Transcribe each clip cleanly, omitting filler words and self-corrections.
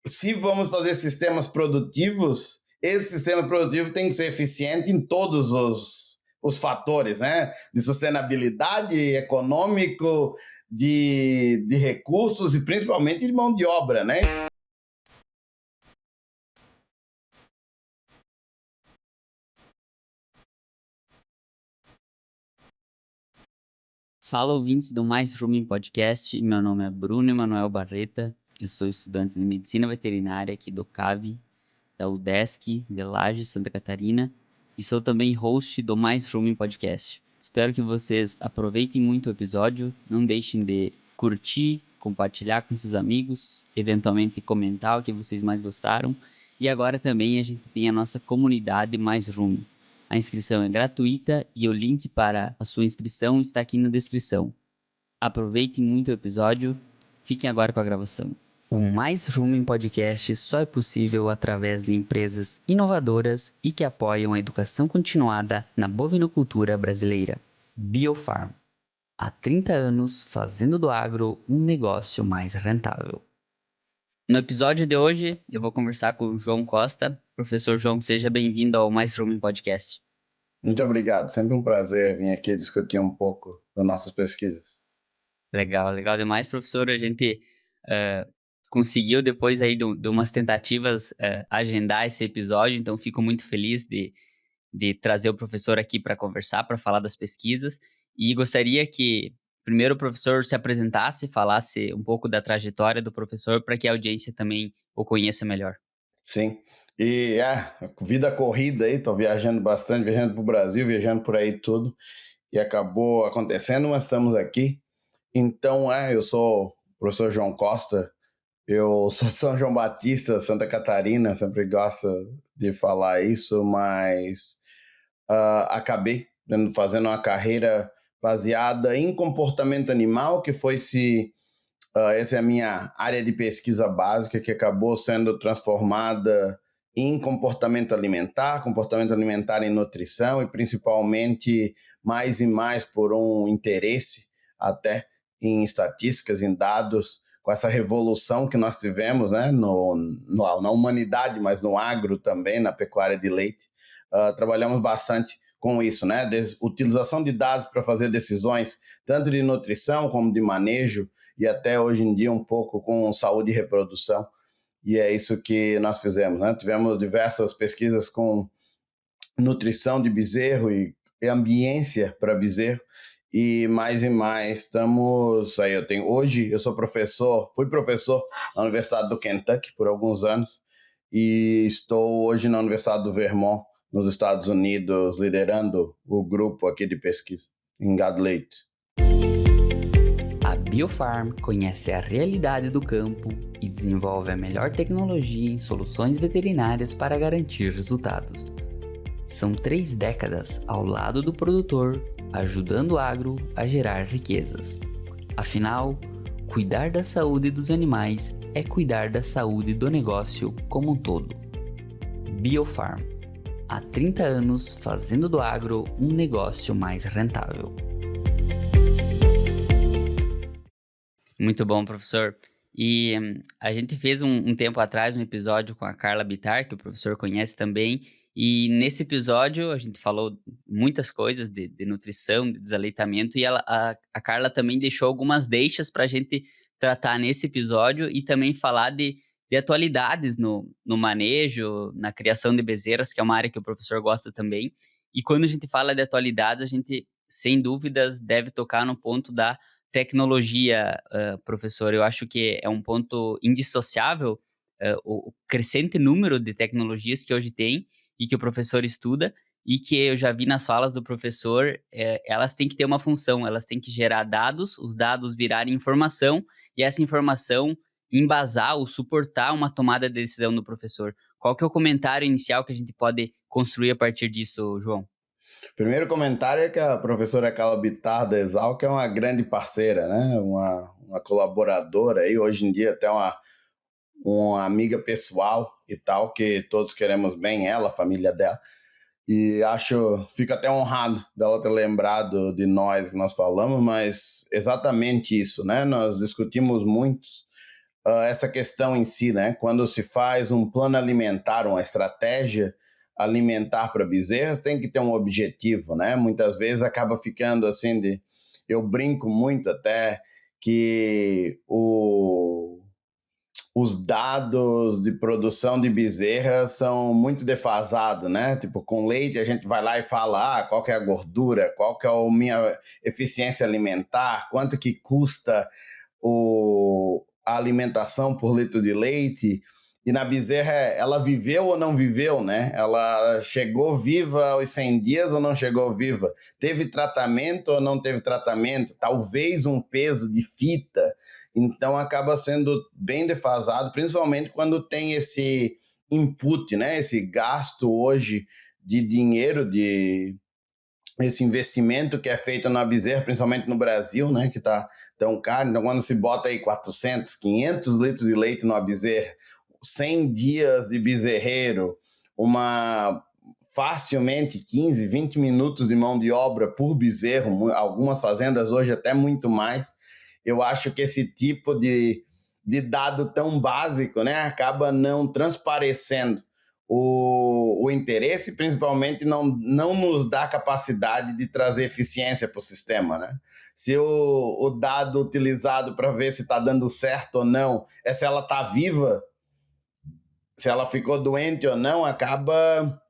se vamos fazer sistemas produtivos, esse sistema produtivo tem que ser eficiente em todos os fatores, né? De sustentabilidade, econômico, de recursos e principalmente de mão de obra, né? Fala, ouvintes do Mais Rumo Podcast. Meu nome é Bruno Emanuel Barreta. Eu sou estudante de Medicina Veterinária aqui do CAV, da UDESC, de Lages, Santa Catarina. E sou também host do Mais Rumo Podcast. Espero que vocês aproveitem muito o episódio. Não deixem de curtir, compartilhar com seus amigos, eventualmente comentar o que vocês mais gostaram. E agora também a gente tem a nossa comunidade Mais Rumo. A inscrição é gratuita e o link para a sua inscrição está aqui na descrição. Aproveitem muito o episódio. Fiquem agora com a gravação. O Mais Rumo em Podcast só é possível através de empresas inovadoras e que apoiam a educação continuada na bovinocultura brasileira. Biofarm. Há 30 anos fazendo do agro um negócio mais rentável. No episódio de hoje, eu vou conversar com o João Costa. Professor João, seja bem-vindo ao Mais Rumo em Podcast. Muito obrigado, sempre um prazer vir aqui discutir um pouco das nossas pesquisas. Legal, legal demais, professor. A gente conseguiu, depois aí de umas tentativas, agendar esse episódio, então fico muito feliz de trazer o professor aqui para conversar, para falar das pesquisas. E gostaria que primeiro o professor se apresentasse, falasse um pouco da trajetória do professor, para que a audiência também o conheça melhor. Sim, e vida corrida aí, tô viajando bastante, viajando pro Brasil, viajando por aí tudo, e acabou acontecendo, mas estamos aqui. Então, eu sou o professor João Costa, eu sou de São João Batista, Santa Catarina, sempre gosto de falar isso, mas acabei fazendo uma carreira baseada em comportamento animal, que foi essa é a minha área de pesquisa básica, que acabou sendo transformada em comportamento alimentar em nutrição e principalmente mais e mais por um interesse até em estatísticas, em dados, com essa revolução que nós tivemos, né, na humanidade, mas no agro também, na pecuária de leite. Trabalhamos bastante com isso, né, utilização de dados para fazer decisões, tanto de nutrição como de manejo, e até hoje em dia um pouco com saúde e reprodução. E é isso que nós fizemos, né? Tivemos diversas pesquisas com nutrição de bezerro e ambiência para bezerro, e mais estamos aí. Hoje eu fui professor na Universidade do Kentucky por alguns anos e estou hoje na Universidade do Vermont, nos Estados Unidos, liderando o grupo aqui de pesquisa em gado leite. A Biofarm conhece a realidade do campo e desenvolve a melhor tecnologia em soluções veterinárias para garantir resultados. São 3 décadas ao lado do produtor, ajudando o agro a gerar riquezas. Afinal, cuidar da saúde dos animais é cuidar da saúde do negócio como um todo. Biofarm. Há 30 anos fazendo do agro um negócio mais rentável. Muito bom, professor. E a gente fez um tempo atrás um episódio com a Carla Bittar, que o professor conhece também, e nesse episódio a gente falou muitas coisas de nutrição, de desaleitamento, e a Carla também deixou algumas deixas para a gente tratar nesse episódio e também falar de atualidades no manejo, na criação de bezerras, que é uma área que o professor gosta também. E quando a gente fala de atualidades, a gente, sem dúvidas, deve tocar no ponto da tecnologia, professor. Eu acho que é um ponto indissociável, o crescente número de tecnologias que hoje tem e que o professor estuda, e que eu já vi nas falas do professor, elas têm que ter uma função, elas têm que gerar dados, os dados virarem informação, e essa informação embasar ou suportar uma tomada de decisão do professor. Qual que é o comentário inicial que a gente pode construir a partir disso, João? Primeiro comentário é que a professora Carla Bittar da Exalc é uma grande parceira, né? Uma colaboradora e hoje em dia até uma amiga pessoal e tal, que todos queremos bem, ela, a família dela. E fico até honrado dela ter lembrado de nós que nós falamos, mas exatamente isso, né? Nós discutimos muito essa questão em si, né? Quando se faz um plano alimentar, uma estratégia alimentar para bezerras, tem que ter um objetivo, né? Muitas vezes acaba ficando assim eu brinco muito até que os dados de produção de bezerra são muito defasados, né? Tipo, com leite a gente vai lá e fala, qual que é a gordura, qual que é a minha eficiência alimentar, quanto que custa a alimentação por litro de leite. E na bezerra, ela viveu ou não viveu, né? Ela chegou viva aos 100 dias ou não chegou viva? Teve tratamento ou não teve tratamento? Talvez um peso de fita. Então, acaba sendo bem defasado, principalmente quando tem esse input, né? Esse gasto hoje de dinheiro, esse investimento que é feito na bezerra, principalmente no Brasil, né, que está tão caro. Então, quando se bota aí 400, 500 litros de leite numa bezerra, 100 dias de bezerreiro, facilmente 15, 20 minutos de mão de obra por bezerro, algumas fazendas hoje até muito mais. Eu acho que esse tipo de dado tão básico, né, acaba não transparecendo o interesse, principalmente não nos dá capacidade de trazer eficiência para o sistema, né? Se o dado utilizado para ver se está dando certo ou não é se ela está viva, se ela ficou doente ou não, acaba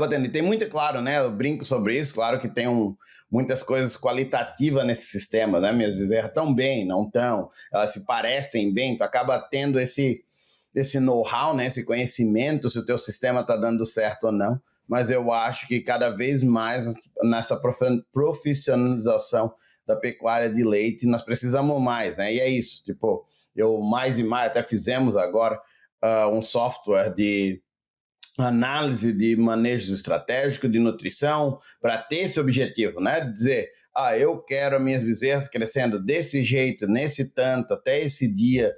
tendo. E tem muito, claro, né? Eu brinco sobre isso, claro que tem muitas coisas qualitativas nesse sistema, né? Minhas bezerras estão bem, não estão, elas se parecem bem, tu acaba tendo esse know-how, né? Esse conhecimento, se o teu sistema está dando certo ou não. Mas eu acho que cada vez mais nessa profissionalização da pecuária de leite, nós precisamos mais, né? E é isso, tipo, mais e mais, até fizemos agora um software de análise de manejo estratégico de nutrição para ter esse objetivo, né? Dizer, eu quero as minhas bezerras crescendo desse jeito, nesse tanto, até esse dia,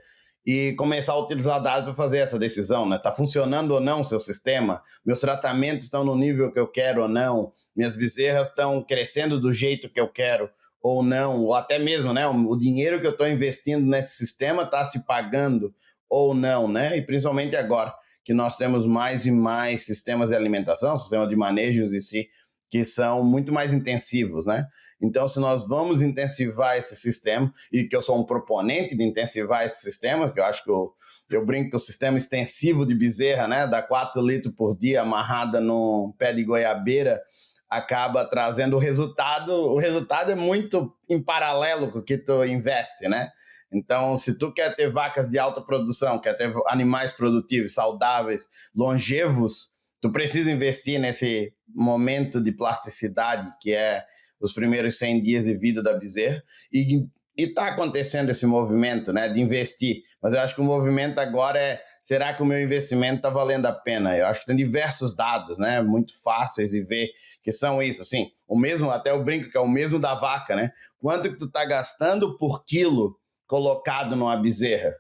e começar a utilizar dados para fazer essa decisão, né? Tá funcionando ou não o seu sistema? Meus tratamentos estão no nível que eu quero ou não? Minhas bezerras estão crescendo do jeito que eu quero ou não? Ou até mesmo, né? O dinheiro que eu estou investindo nesse sistema está se pagando ou não, né? E principalmente agora, que nós temos mais e mais sistemas de alimentação, sistemas de manejos em si, que são muito mais intensivos, né? Então, se nós vamos intensivar esse sistema, e que eu sou um proponente de intensivar esse sistema, que eu acho que eu brinco que o sistema extensivo de bezerra, né, dá 4 litros por dia amarrada num pé de goiabeira, acaba trazendo o resultado é muito em paralelo com o que tu investe, né? Então, se tu quer ter vacas de alta produção, quer ter animais produtivos, saudáveis, longevos, tu precisa investir nesse momento de plasticidade, que é os primeiros 100 dias de vida da bezerra, e está acontecendo esse movimento, né, de investir. Mas eu acho que o movimento agora será que o meu investimento está valendo a pena? Eu acho que tem diversos dados, né, muito fáceis de ver, que são isso, assim, o mesmo, até eu brinco que é o mesmo da vaca, né? Quanto que tu está gastando por quilo colocado numa bezerra?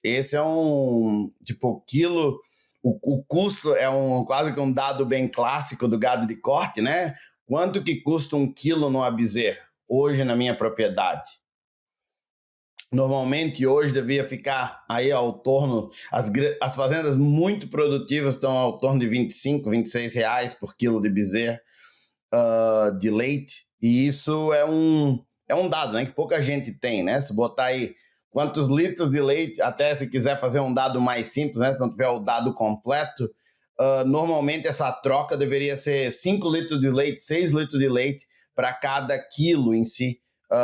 Esse é quilo, o custo é quase que um dado bem clássico do gado de corte, né? Quanto que custa 1 quilo numa bezerra hoje na minha propriedade? Normalmente hoje devia ficar aí ao torno, as fazendas muito produtivas estão ao torno de 25, 26 reais por quilo de bezerra de leite, e isso é um dado, né, que pouca gente tem, né? Se botar aí quantos litros de leite, até se quiser fazer um dado mais simples, né, se não tiver o dado completo, normalmente essa troca deveria ser 5 litros de leite, 6 litros de leite para cada quilo em si,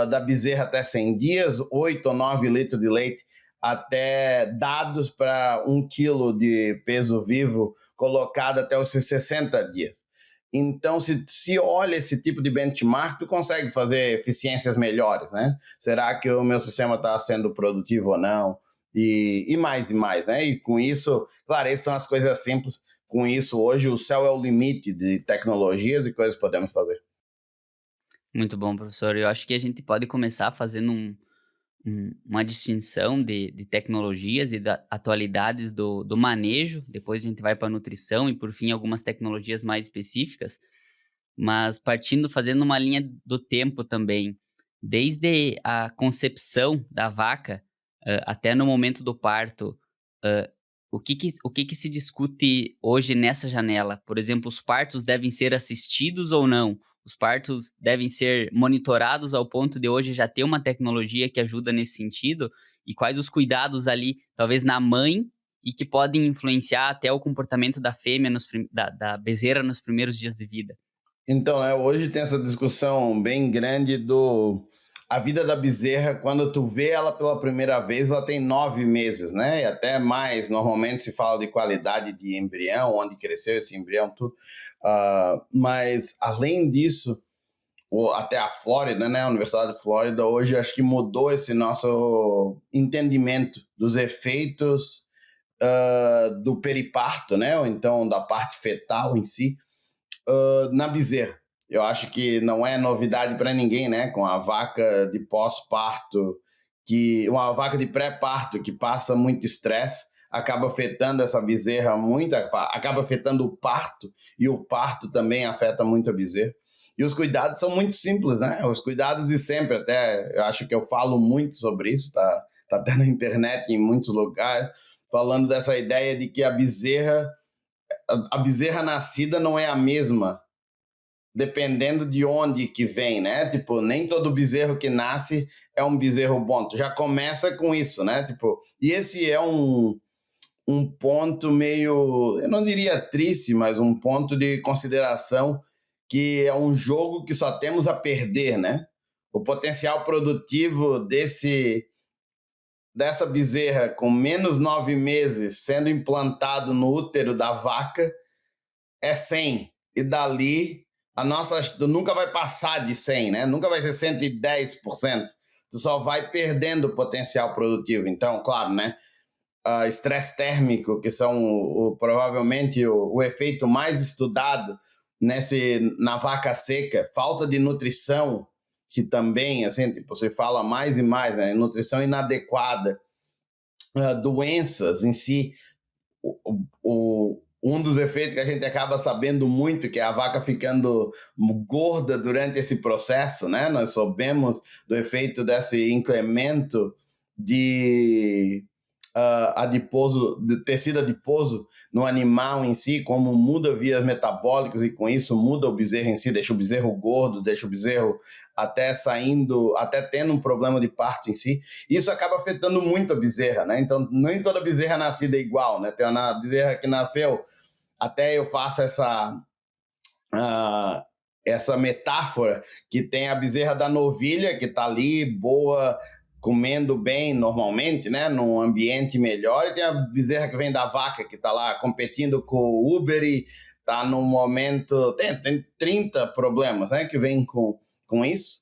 da bezerra até 100 dias, 8 ou 9 litros de leite até dados para 1 quilo de peso vivo colocado até os 60 dias. Então, se olha esse tipo de benchmark, tu consegue fazer eficiências melhores, né? Será que o meu sistema está sendo produtivo ou não? E mais, né? E com isso, claro, essas são as coisas simples. Com isso, hoje, o céu é o limite de tecnologias e coisas que podemos fazer. Muito bom, professor. Eu acho que a gente pode começar fazendo uma distinção de tecnologias e atualidades do manejo. Depois a gente vai para a nutrição e, por fim, algumas tecnologias mais específicas. Mas fazendo uma linha do tempo também. Desde a concepção da vaca, até no momento do parto, hã, o que que se discute hoje nessa janela? Por exemplo, os partos devem ser assistidos ou não? Os partos devem ser monitorados ao ponto de hoje já ter uma tecnologia que ajuda nesse sentido? E quais os cuidados ali, talvez na mãe, e que podem influenciar até o comportamento da fêmea da bezerra nos primeiros dias de vida? Então, hoje tem essa discussão bem grande do a vida da bezerra, quando tu vê ela pela primeira vez, ela tem 9 meses, né? E até mais, normalmente se fala de qualidade de embrião, onde cresceu esse embrião, tudo. Mas, além disso, até a Flórida, né? A Universidade da Flórida, hoje acho que mudou esse nosso entendimento dos efeitos do periparto, né? Ou então da parte fetal em si, na bezerra. Eu acho que não é novidade para ninguém, né? Com a vaca de pós-parto, que uma vaca de pré-parto que passa muito estresse, acaba afetando essa bezerra muito, acaba afetando o parto, e o parto também afeta muito a bezerra. E os cuidados são muito simples, né? Os cuidados de sempre, até eu acho que eu falo muito sobre isso, tá até na internet em muitos lugares, falando dessa ideia de que a bezerra nascida não é a mesma, dependendo de onde que vem, né? Tipo, nem todo bezerro que nasce é um bezerro bom. Tu já começa com isso, né? Tipo, e esse é um ponto meio, eu não diria triste, mas um ponto de consideração, que é um jogo que só temos a perder, né? O potencial produtivo dessa bezerra com menos 9 meses sendo implantado no útero da vaca é 100. E dali, tu nunca vai passar de 100, né? Nunca vai ser 110%. Tu só vai perdendo potencial produtivo. Então, claro, né? Estresse térmico, que são provavelmente o efeito mais estudado na vaca seca, falta de nutrição, que também, assim, tipo, você fala mais e mais, né? Nutrição inadequada, doenças em si, um dos efeitos que a gente acaba sabendo muito, que é a vaca ficando gorda durante esse processo, né? Nós soubemos do efeito desse incremento de adiposo, de tecido adiposo no animal em si, como muda vias metabólicas, e com isso muda o bezerro em si, deixa o bezerro gordo, deixa o bezerro até tendo um problema de parto em si. Isso acaba afetando muito a bezerra, né? Então, nem toda bezerra nascida é igual, né? Tem uma bezerra que nasceu, até eu faço essa metáfora, que tem a bezerra da novilha, que está ali, boa, comendo bem normalmente, né, num ambiente melhor, e tem a bezerra que vem da vaca, que está lá competindo com o Uber e está num momento... Tem 30 problemas, né, que vêm com isso.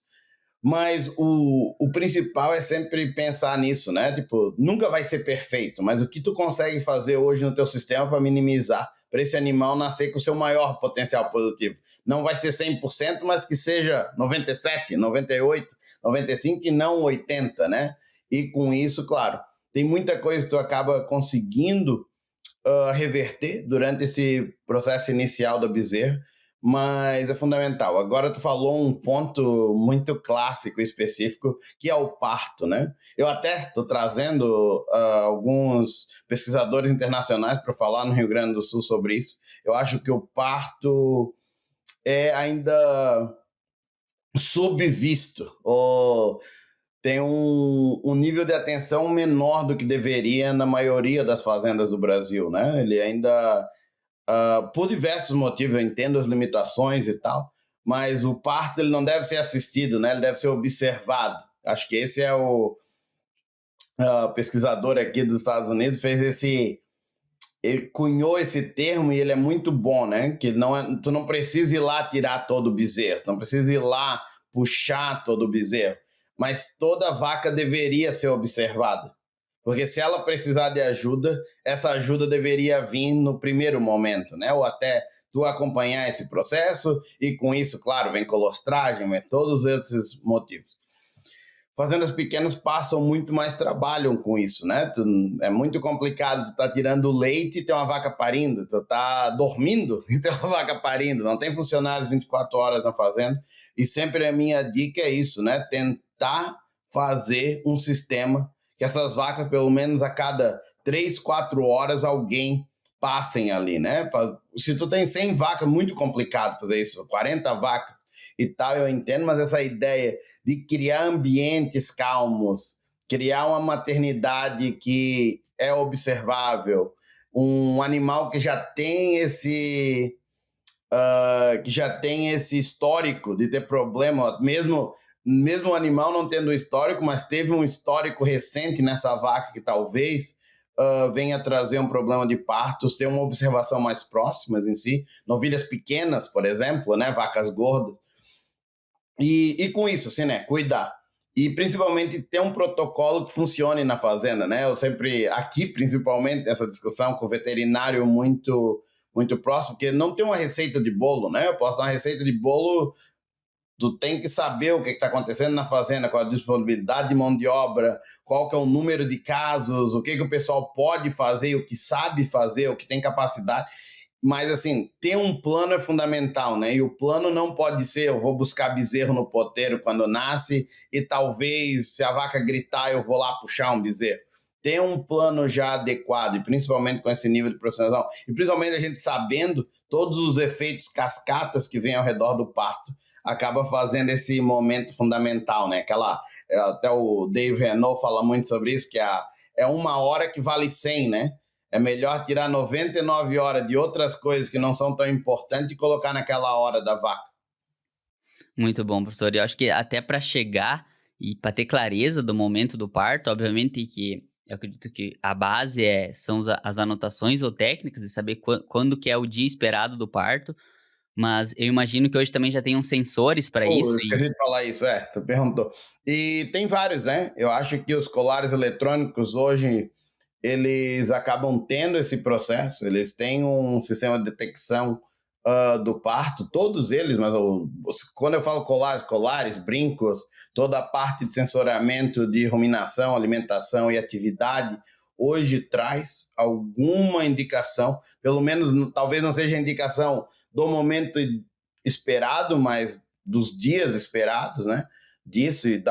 Mas o principal é sempre pensar nisso, né? Tipo, nunca vai ser perfeito, mas o que tu consegue fazer hoje no teu sistema para minimizar, para esse animal nascer com o seu maior potencial produtivo. Não vai ser 100%, mas que seja 97, 98, 95 e não 80, né? E com isso, claro, tem muita coisa que tu acaba conseguindo reverter durante esse processo inicial da bezerra, mas é fundamental. Agora tu falou um ponto muito clássico e específico, que é o parto, né? Eu até estou trazendo alguns pesquisadores internacionais para falar no Rio Grande do Sul sobre isso. Eu acho que o parto é ainda subvisto, ou tem um nível de atenção menor do que deveria na maioria das fazendas do Brasil, né? Ele ainda, por diversos motivos, eu entendo as limitações e tal, mas o parto ele não deve ser assistido, né? Ele deve ser observado. Acho que esse é o pesquisador aqui dos Estados Unidos, ele cunhou esse termo, e ele é muito bom, né? Que tu não precisa ir lá tirar todo o bezerro, não precisa ir lá puxar todo o bezerro, mas toda vaca deveria ser observada. Porque se ela precisar de ajuda, essa ajuda deveria vir no primeiro momento, né? Ou até tu acompanhar esse processo, e com isso, claro, vem colostragem, vem todos esses motivos. Fazendas pequenas passam muito mais trabalho com isso, né? É muito complicado, tu estar tirando leite e ter uma vaca parindo, tu tá dormindo e ter uma vaca parindo, não tem funcionários 24 horas na fazenda, e sempre a minha dica é isso, né? Tentar fazer um sistema que essas vacas, pelo menos a cada 3, 4 horas, alguém passem ali, né? Se tu tem 100 vacas, muito complicado fazer isso, 40 vacas e tal, eu entendo, mas essa ideia de criar ambientes calmos, criar uma maternidade que é observável, um animal que já tem esse histórico de ter problema, mesmo o animal não tendo histórico, mas teve um histórico recente nessa vaca que talvez venha trazer um problema de partos, ter uma observação mais próxima em si, novilhas pequenas, por exemplo, né, vacas gordas, e com isso, assim, né, cuidar. E principalmente ter um protocolo que funcione na fazenda, né? Eu sempre, aqui principalmente, essa discussão com o veterinário muito próximo, porque não tem uma receita de bolo, né? Eu posso dar uma receita de bolo, tu tem que saber o que está acontecendo na fazenda, qual a disponibilidade de mão de obra, qual que é o número de casos, o que o pessoal pode fazer, o que sabe fazer, o que tem capacidade. Mas, assim, ter um plano é fundamental, né? E o plano não pode ser, eu vou buscar bezerro no poteiro quando nasce e talvez, se a vaca gritar, eu vou lá puxar um bezerro. Ter um plano já adequado, e principalmente com esse nível de profissionalização, e principalmente a gente sabendo todos os efeitos cascatas que vêm ao redor do parto, acaba fazendo esse momento fundamental, né? Até o Dave Renault fala muito sobre isso, que é 1 hora que vale 100, né? É melhor tirar 99 horas de outras coisas que não são tão importantes e colocar naquela hora da vaca. Muito bom, professor. Eu acho que até para chegar e para ter clareza do momento do parto, obviamente que eu acredito que a base são as anotações ou técnicas de saber quando que é o dia esperado do parto, mas eu imagino que hoje também já tenham sensores para Eu isso esqueci de falar isso, tu perguntou. E tem vários, né? Eu acho que os colares eletrônicos hoje, eles acabam tendo esse processo, eles têm um sistema de detecção do parto, todos eles, mas quando eu falo colares, brincos, toda a parte de sensoriamento de ruminação, alimentação e atividade, hoje traz alguma indicação, pelo menos talvez não seja a indicação do momento esperado, mas dos dias esperados, né? Disso e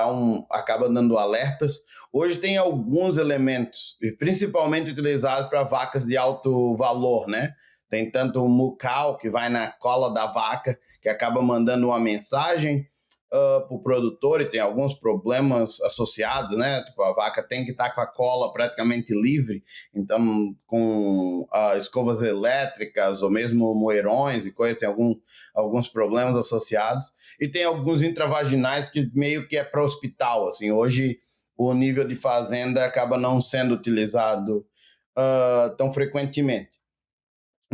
acaba dando alertas. Hoje tem alguns elementos, principalmente utilizados para vacas de alto valor, né? Tem tanto o mucal, que vai na cola da vaca, que acaba mandando uma mensagem para o produtor, e tem alguns problemas associados, né? Tipo, a vaca tem que estar com a cola praticamente livre, então com escovas elétricas ou mesmo moerões e coisas, tem alguns problemas associados. E tem alguns intravaginais que meio que é para hospital, assim, hoje o nível de fazenda acaba não sendo utilizado tão frequentemente.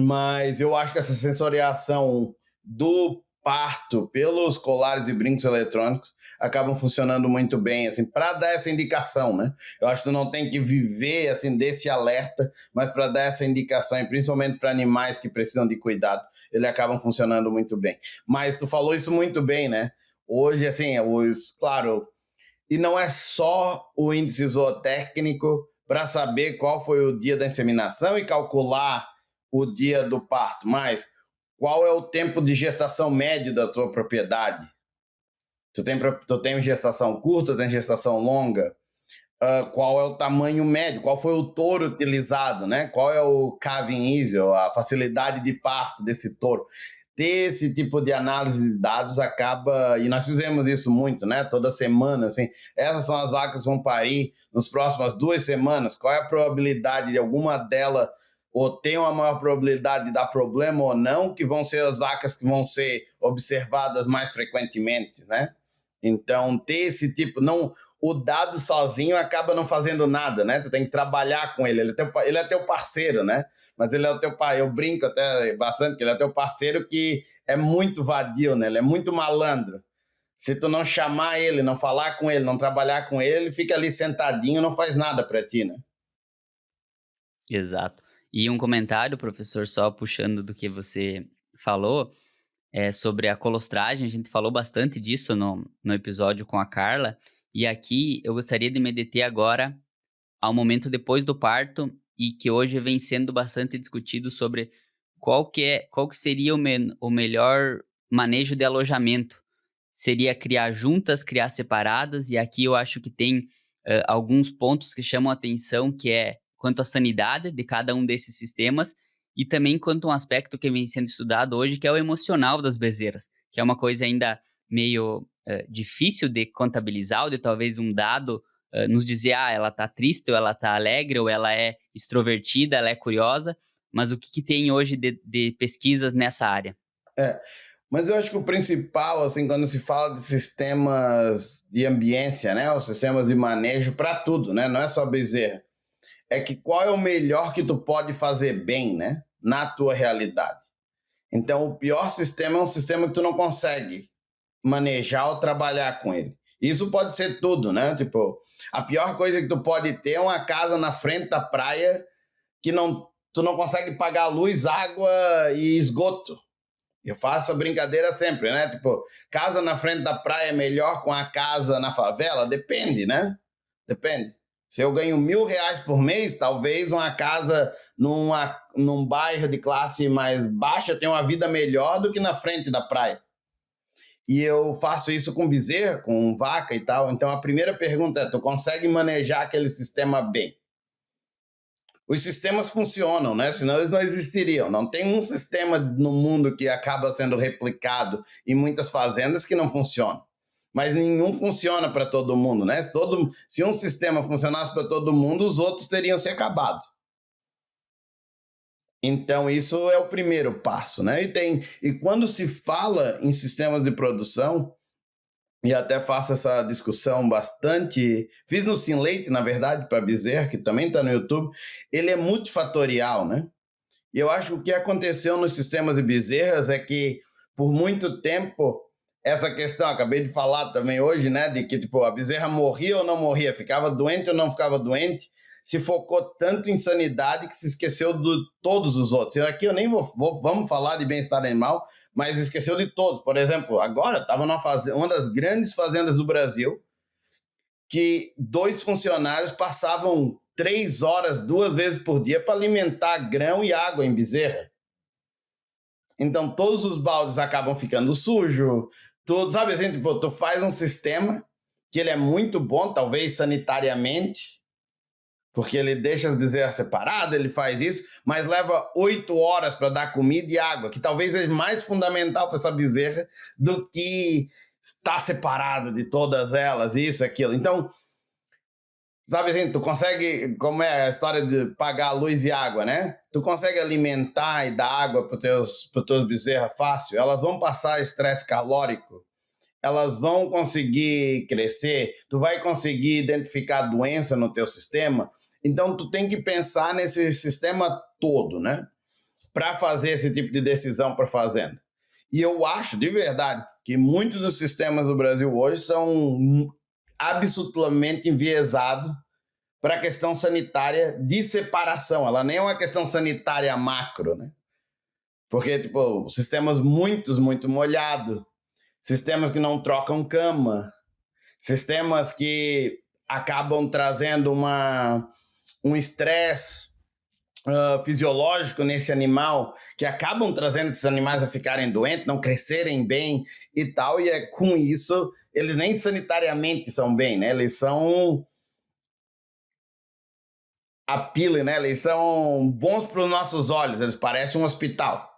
Mas eu acho que essa sensoriação do parto pelos colares e brincos eletrônicos acabam funcionando muito bem, assim, para dar essa indicação, né? Eu acho que tu não tem que viver, assim, desse alerta, mas para dar essa indicação, e principalmente para animais que precisam de cuidado, eles acabam funcionando muito bem. Mas tu falou isso muito bem, né? Hoje, assim, claro, e não é só o índice zootécnico para saber qual foi o dia da inseminação e calcular o dia do parto, mas qual é o tempo de gestação médio da tua propriedade? Tu tem gestação curta, tem gestação longa? Qual é o tamanho médio? Qual foi o touro utilizado, né? Qual é o calving ease, a facilidade de parto desse touro? Ter esse tipo de análise de dados acaba, e nós fizemos isso muito, né? Toda semana, assim, essas são as vacas que vão parir nas próximas 2 semanas. Qual é a probabilidade de alguma delas ou ter uma maior probabilidade de dar problema ou não, que vão ser as vacas que vão ser observadas mais frequentemente, né? Então, ter esse tipo, não, o dado sozinho acaba não fazendo nada, né? Tu tem que trabalhar com ele. Ele é teu parceiro, né? Mas ele é o teu pai. Eu brinco até bastante que ele é teu parceiro que é muito vadio, né? Ele é muito malandro. Se tu não chamar ele, não falar com ele, não trabalhar com ele, ele fica ali sentadinho, não faz nada para ti, né? Exato. E um comentário, professor, só puxando do que você falou, sobre a colostragem, a gente falou bastante disso no episódio com a Carla, e aqui eu gostaria de me deter agora ao momento depois do parto, e que hoje vem sendo bastante discutido sobre qual que seria o melhor manejo de alojamento. Seria criar juntas, criar separadas, e aqui eu acho que tem alguns pontos que chamam a atenção, que é quanto à sanidade de cada um desses sistemas e também quanto a um aspecto que vem sendo estudado hoje, que é o emocional das bezerras, que é uma coisa ainda meio difícil de contabilizar, ou de talvez um dado nos dizer, ela tá triste, ou ela tá alegre, ou ela é extrovertida, ela é curiosa, mas o que tem hoje de pesquisas nessa área? Mas eu acho que o principal, assim, quando se fala de sistemas de ambiência, né, os sistemas de manejo para tudo, né, não é só bezerra, é que qual é o melhor que tu pode fazer bem, né, na tua realidade. Então, o pior sistema é um sistema que tu não consegue manejar ou trabalhar com ele. Isso pode ser tudo, né? Tipo, a pior coisa que tu pode ter é uma casa na frente da praia que tu não consegue pagar luz, água e esgoto. Eu faço a brincadeira sempre, né? Tipo, casa na frente da praia é melhor com a casa na favela? Depende, né? Depende. Se eu ganho R$1.000 por mês, talvez uma casa num bairro de classe mais baixa tenha uma vida melhor do que na frente da praia. E eu faço isso com bezerra, com vaca e tal. Então a primeira pergunta é: tu consegue manejar aquele sistema bem? Os sistemas funcionam, né? Senão eles não existiriam. Não tem um sistema no mundo que acaba sendo replicado em muitas fazendas que não funciona. Mas nenhum funciona para todo mundo, né? Se um sistema funcionasse para todo mundo, os outros teriam se acabado. Então, isso é o primeiro passo, né? E quando se fala em sistemas de produção, e até faço essa discussão bastante, fiz no Sim Leite, na verdade, para Bezerra, que também está no YouTube, ele é multifatorial, né? E eu acho que o que aconteceu nos sistemas de bezerras é que, por muito tempo, essa questão, acabei de falar também hoje, né, de que tipo, a bezerra morria ou não morria, ficava doente ou não ficava doente, se focou tanto em sanidade que se esqueceu de todos os outros. E aqui eu nem vamos falar de bem-estar animal, mas esqueceu de todos. Por exemplo, agora estava uma das grandes fazendas do Brasil, que 2 funcionários passavam 3 horas, 2 vezes por dia, para alimentar grão e água em bezerra. Então, todos os baldes acabam ficando sujos. Tudo, sabe assim, tipo, tu faz um sistema que ele é muito bom, talvez sanitariamente, porque ele deixa as bezerras separadas, ele faz isso, mas leva 8 horas para dar comida e água, que talvez seja mais fundamental para essa bezerra do que estar separado de todas elas, isso, aquilo. Então, sabe assim, tu consegue, como é a história de pagar luz e água, né? Tu consegue alimentar e dar água para os teus bezerras fácil, elas vão passar estresse calórico, elas vão conseguir crescer, tu vai conseguir identificar doença no teu sistema. Então, tu tem que pensar nesse sistema todo, né? Para fazer esse tipo de decisão para a fazenda. E eu acho, de verdade, que muitos dos sistemas do Brasil hoje são absolutamente enviesados para a questão sanitária de separação. Ela nem é uma questão sanitária macro, né? Porque, tipo, sistemas muito molhados, sistemas que não trocam cama, sistemas que acabam trazendo um estresse fisiológico nesse animal, que acabam trazendo esses animais a ficarem doentes, não crescerem bem e tal, e com isso, eles nem sanitariamente são bem, né? Eles são a pila, né? Eles são bons para os nossos olhos, eles parecem um hospital.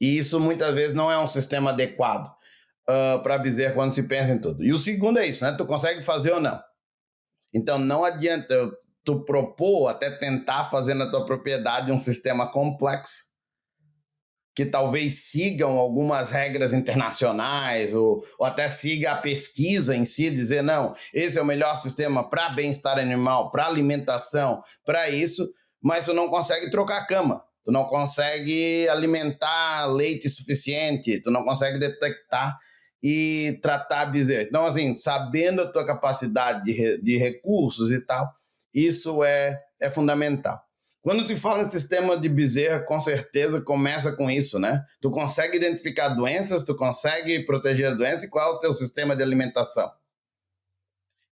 E isso muitas vezes não é um sistema adequado para bezerra quando se pensa em tudo. E o segundo é isso, né? Tu consegue fazer ou não? Então não adianta tu propor, até tentar fazer na tua propriedade um sistema complexo que talvez sigam algumas regras internacionais ou até siga a pesquisa em si, dizer, não, esse é o melhor sistema para bem-estar animal, para alimentação, para isso, mas tu não consegue trocar cama, tu não consegue alimentar leite suficiente, tu não consegue detectar e tratar bezerro. Então, assim, sabendo a tua capacidade de recursos e tal, isso é fundamental. Quando se fala em sistema de bezerra, com certeza começa com isso, né? Tu consegue identificar doenças, tu consegue proteger a doença, e qual é o teu sistema de alimentação?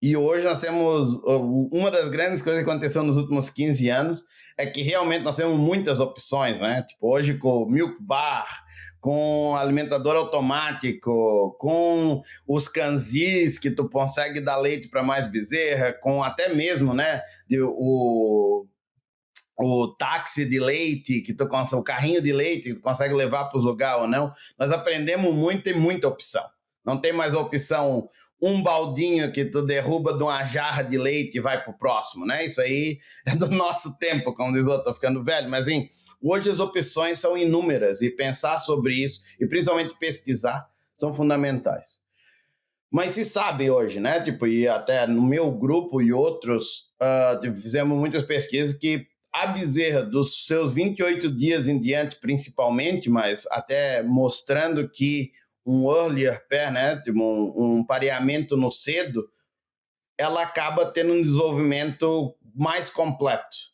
E hoje nós temos, uma das grandes coisas que aconteceu nos últimos 15 anos é que realmente nós temos muitas opções, né? Tipo, hoje com o Milk Bar, com alimentador automático, com os canzis que tu consegue dar leite para mais bezerra, com até mesmo, né, o táxi de leite, que tu consegue, o carrinho de leite que tu consegue levar para os lugares ou não. Nós aprendemos muito e muita opção. Não tem mais a opção um baldinho que tu derruba de uma jarra de leite e vai pro próximo, né? Isso aí é do nosso tempo, como diz o outro, tô ficando velho, mas assim, hoje as opções são inúmeras e pensar sobre isso e principalmente pesquisar são fundamentais. Mas se sabe hoje, né? Tipo, e até no meu grupo e outros, fizemos muitas pesquisas que a bezerra dos seus 28 dias em diante, principalmente, mas até mostrando que um earlier pair, né? Tipo, um pareamento no cedo, ela acaba tendo um desenvolvimento mais completo.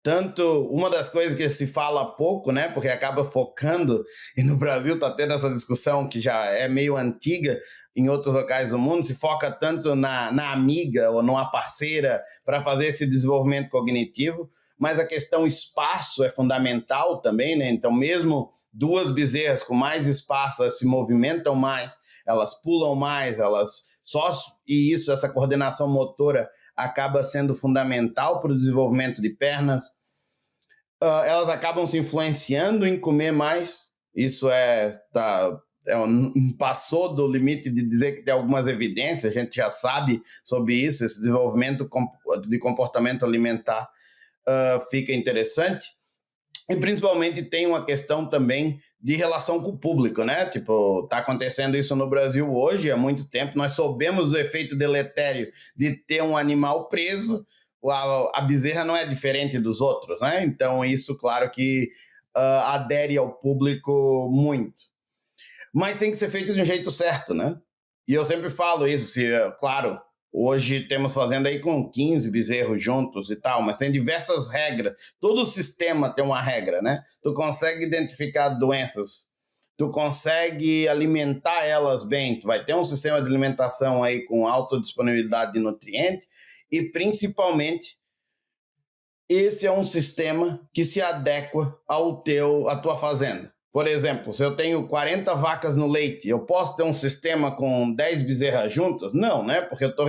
Tanto, uma das coisas que se fala pouco, né, porque acaba focando, e no Brasil está tendo essa discussão que já é meio antiga, em outros locais do mundo, se foca tanto na amiga ou numa parceira para fazer esse desenvolvimento cognitivo, mas a questão espaço é fundamental também, né? Então, mesmo duas bezerras com mais espaço, elas se movimentam mais, elas pulam mais, e isso, essa coordenação motora acaba sendo fundamental para o desenvolvimento de pernas. Elas acabam se influenciando em comer mais. Isso passou do limite de dizer que tem algumas evidências, a gente já sabe sobre isso, esse desenvolvimento de comportamento alimentar fica interessante. E principalmente tem uma questão também de relação com o público, né? Tipo, tá acontecendo isso no Brasil hoje há muito tempo. Nós soubemos o efeito deletério de ter um animal preso. A bezerra não é diferente dos outros, né? Então isso, claro que adere ao público muito. Mas tem que ser feito de um jeito certo, né? E eu sempre falo isso, claro, hoje temos fazenda aí com 15 bezerros juntos e tal, mas tem diversas regras. Todo sistema tem uma regra, né? Tu consegue identificar doenças, tu consegue alimentar elas bem, tu vai ter um sistema de alimentação aí com alta disponibilidade de nutrientes e, principalmente, esse é um sistema que se adequa à tua fazenda. Por exemplo, se eu tenho 40 vacas no leite, eu posso ter um sistema com 10 bezerras juntas? Não, né? Porque eu estou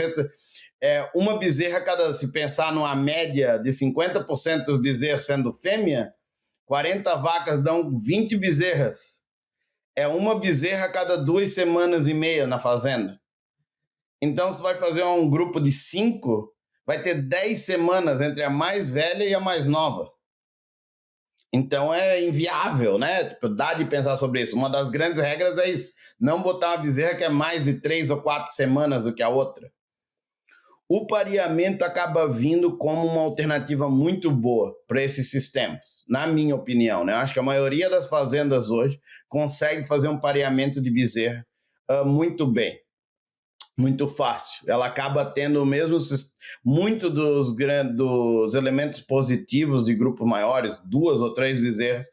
uma bezerra se pensar numa média de 50% dos bezerros sendo fêmea, 40 vacas dão 20 bezerras. É uma bezerra a cada 2 semanas e meia na fazenda. Então, se tu vai fazer um grupo de 5, vai ter 10 semanas entre a mais velha e a mais nova. Então é inviável, né? Tipo, dá de pensar sobre isso. Uma das grandes regras é isso. Não botar uma bezerra que é mais de 3 ou 4 semanas do que a outra. O pareamento acaba vindo como uma alternativa muito boa para esses sistemas, na minha opinião, né? Eu acho que a maioria das fazendas hoje consegue fazer um pareamento de bezerra muito bem. Muito fácil. Ela acaba tendo mesmo muito dos elementos positivos de grupos maiores, 2 ou 3 bezerras,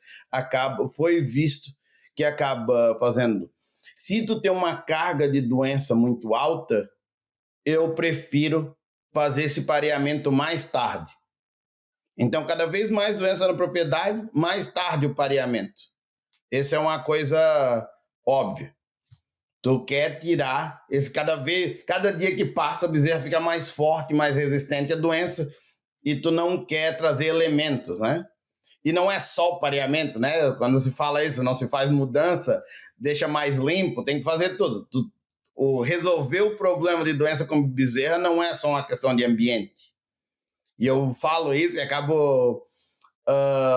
foi visto que acaba fazendo. Se tu tem uma carga de doença muito alta, eu prefiro fazer esse pareamento mais tarde. Então, cada vez mais doença na propriedade, mais tarde o pareamento. Essa é uma coisa óbvia. Tu quer tirar cada dia que passa a bezerra fica mais forte, mais resistente à doença e tu não quer trazer elementos, né? E não é só o pareamento, né? Quando se fala isso, não se faz mudança, deixa mais limpo, tem que fazer tudo. Resolver o problema de doença com bezerra não é só uma questão de ambiente. E eu falo isso e acabo...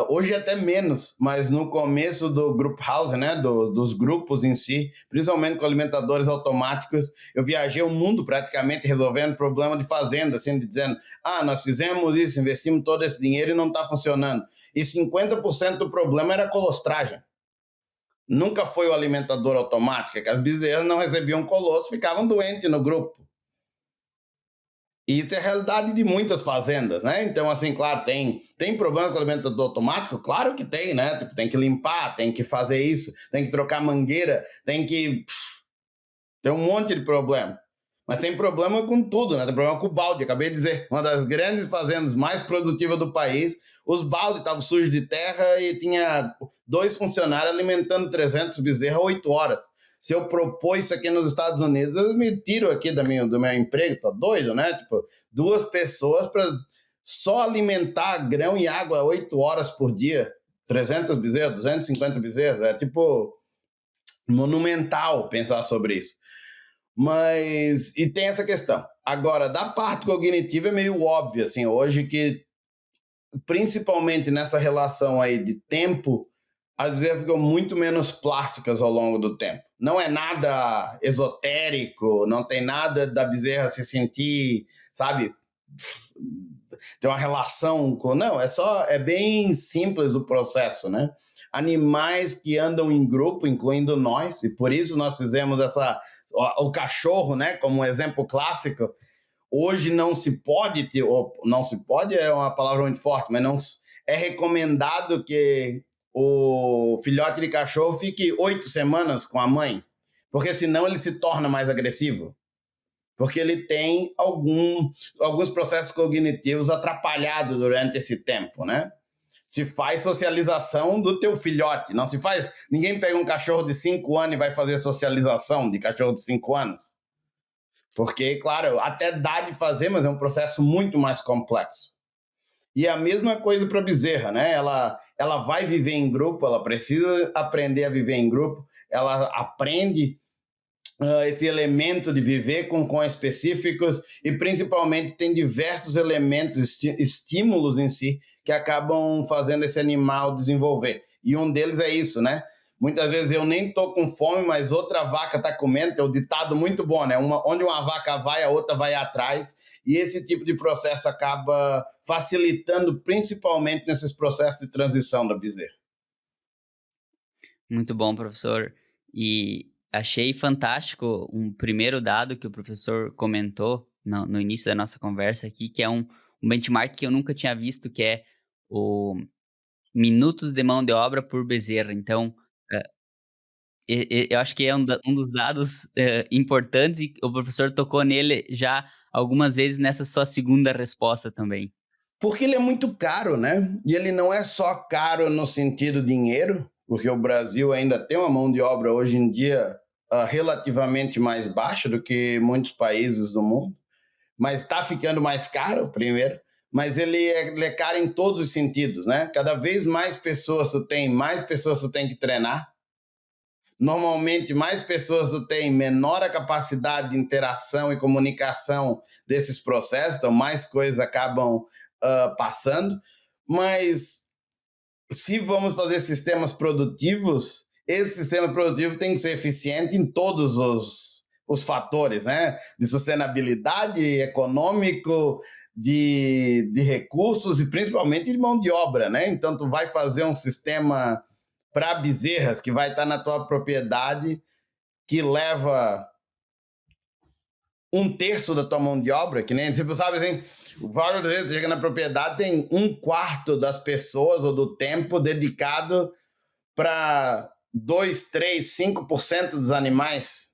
hoje até menos, mas no começo do group house, né, dos grupos em si, principalmente com alimentadores automáticos, eu viajei o mundo praticamente resolvendo problema de fazenda, assim, dizendo, nós fizemos isso, investimos todo esse dinheiro e não está funcionando. E 50% do problema era a colostragem. Nunca foi o alimentador automático, que as bezerras não recebiam colosso, ficavam doentes no grupo. Isso é a realidade de muitas fazendas, né? Então, assim, claro, tem problema com o alimentador automático? Claro que tem, né? Tipo, tem que limpar, tem que fazer isso, tem que trocar mangueira, tem um monte de problema. Mas tem problema com tudo, né? Tem problema com o balde. Acabei de dizer, uma das grandes fazendas mais produtivas do país, os baldes estavam sujos de terra e tinha 2 funcionários alimentando 300 bezerras 8 horas. Se eu propor isso aqui nos Estados Unidos, eu me tiro aqui do meu emprego, tô doido, né? Tipo, 2 pessoas para só alimentar grão e água 8 horas por dia, 300 bezerras, 250 bezerras, é tipo monumental pensar sobre isso. Mas, e tem essa questão. Agora, da parte cognitiva é meio óbvio, assim, hoje que, principalmente nessa relação aí de tempo, as bezerras ficam muito menos plásticas ao longo do tempo. Não é nada esotérico, não tem nada da bezerra se sentir, sabe, ter uma relação com... Não, é bem simples o processo, né? Animais que andam em grupo, incluindo nós, e por isso nós fizemos o cachorro, né, como um exemplo clássico. Hoje não se pode ter, ou não se pode é uma palavra muito forte, mas não é recomendado que o filhote de cachorro fique 8 semanas com a mãe, porque senão ele se torna mais agressivo, porque ele tem alguns processos cognitivos atrapalhados durante esse tempo, né? Se faz socialização do teu filhote, não se faz... Ninguém pega um cachorro de 5 anos e vai fazer socialização de cachorro de 5 anos. Porque, claro, até dá de fazer, mas é um processo muito mais complexo. E a mesma coisa para a bezerra, né? Ela vai viver em grupo, ela precisa aprender a viver em grupo, ela aprende esse elemento de viver com cães específicos e, principalmente, tem diversos elementos, estímulos em si, que acabam fazendo esse animal desenvolver. E um deles é isso, né? Muitas vezes eu nem estou com fome, mas outra vaca está comendo. É um ditado muito bom, né? Onde uma vaca vai, a outra vai atrás. E esse tipo de processo acaba facilitando, principalmente nesses processos de transição da bezerra. Muito bom, professor. E achei fantástico um primeiro dado que o professor comentou no início da nossa conversa aqui, que é um benchmark que eu nunca tinha visto, que é o minutos de mão de obra por bezerra. Então, eu acho que é um dos dados importantes, e o professor tocou nele já algumas vezes nessa sua segunda resposta também. Porque ele é muito caro, né? E ele não é só caro no sentido dinheiro, porque o Brasil ainda tem uma mão de obra hoje em dia relativamente mais baixa do que muitos países do mundo, mas está ficando mais caro, primeiro, mas ele é caro em todos os sentidos, né? Cada vez mais pessoas tu tem, mais pessoas tu tem que treinar. Normalmente, mais pessoas tu tem, menor a capacidade de interação e comunicação desses processos, então mais coisas acabam passando. Mas se vamos fazer sistemas produtivos, esse sistema produtivo tem que ser eficiente em todos os fatores, né? De sustentabilidade, econômico, de recursos e principalmente de mão de obra, né? Então, tu vai fazer um sistema para bezerras que vai estar na tua propriedade, que leva 1/3 da tua mão de obra, que nem, tipo, sabe assim, várias vezes chega na propriedade, tem 1/4 das pessoas ou do tempo dedicado para 2, 3, 5% dos animais.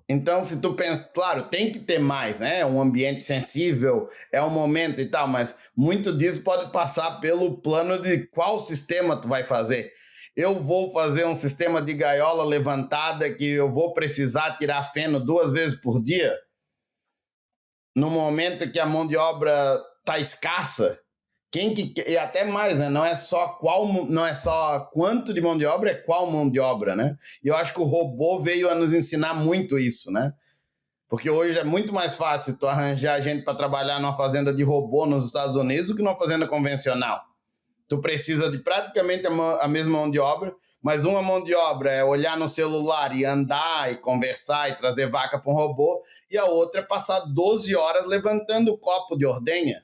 Então, se tu pensa, claro, tem que ter mais, né? Um ambiente sensível, é um momento e tal, mas muito disso pode passar pelo plano de qual sistema tu vai fazer. Eu vou fazer um sistema de gaiola levantada que eu vou precisar tirar feno 2 vezes por dia, no momento que a mão de obra está escassa. E até mais, né? Não é só quanto de mão de obra, é qual mão de obra, né? E eu acho que o robô veio a nos ensinar muito isso, né? Porque hoje é muito mais fácil tu arranjar gente para trabalhar numa fazenda de robô nos Estados Unidos do que numa fazenda convencional. Tu precisa de praticamente a mesma mão de obra, mas uma mão de obra é olhar no celular e andar e conversar e trazer vaca para um robô, e a outra é passar 12 horas levantando o copo de ordenha.